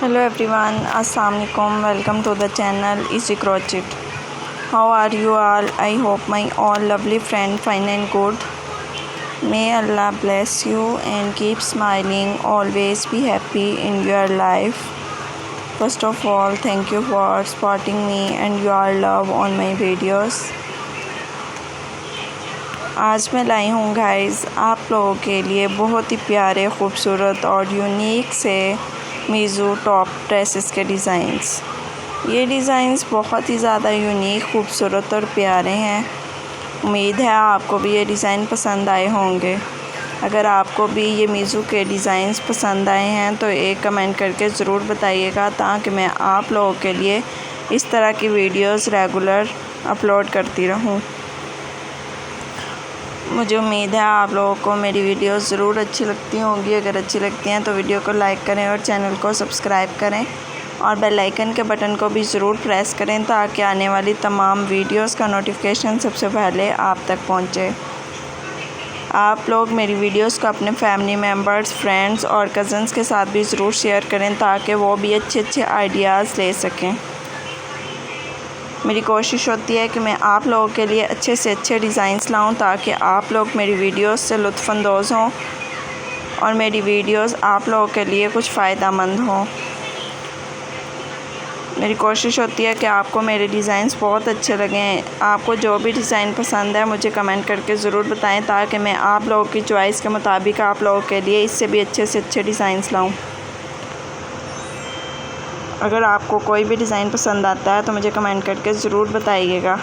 Hello everyone, Assalamualaikum. Welcome to the channel Easy Crochet. How are you all? I hope my all lovely friend fine and good. May Allah bless you and keep smiling. Always be happy in your life. First of all, thank you for supporting me and your love on my videos. आज मैं लाई हूँ guys आप लोगों के लिए बहुत ही प्यारे खूबसूरत और यूनिक से मीज़ू टॉप ड्रेसेस के डिज़ाइंस। ये डिज़ाइंस बहुत ही ज़्यादा यूनिक खूबसूरत और प्यारे हैं। उम्मीद है आपको भी ये डिज़ाइन पसंद आए होंगे। अगर आपको भी ये मीज़ू के डिज़ाइंस पसंद आए हैं तो एक कमेंट करके ज़रूर बताइएगा ताकि मैं आप लोगों के लिए इस तरह की वीडियोस रेगुलर अपलोड करती रहूं। मुझे उम्मीद है आप लोगों को मेरी वीडियोस ज़रूर अच्छी लगती होंगी। अगर अच्छी लगती हैं तो वीडियो को लाइक करें और चैनल को सब्सक्राइब करें और बेल आइकन के बटन को भी ज़रूर प्रेस करें ताकि आने वाली तमाम वीडियोस का नोटिफिकेशन सबसे पहले आप तक पहुंचे। आप लोग मेरी वीडियोस को अपने फैमिली मेम्बर्स, फ्रेंड्स और कज़न्स के साथ भी ज़रूर शेयर करें ताकि वो भी अच्छे आइडियाज़ ले सकें। मेरी कोशिश होती है कि मैं आप लोगों के लिए अच्छे से अच्छे डिज़ाइंस लाऊं ताकि आप लोग मेरी वीडियोस से लुत्फ़अंदोज़ हों और मेरी वीडियोस आप लोगों के लिए कुछ फ़ायदेमंद हों। मेरी कोशिश होती है कि आपको मेरे डिज़ाइंस बहुत अच्छे लगें। आपको जो भी डिज़ाइन पसंद है मुझे कमेंट करके ज़रूर बताएं ताकि मैं आप लोगों की चॉइस के मुताबिक आप लोगों के लिए इससे भी अच्छे से अच्छे डिज़ाइंस लाऊं। अगर आपको कोई भी डिज़ाइन पसंद आता है तो मुझे कमेंट करके ज़रूर बताइएगा।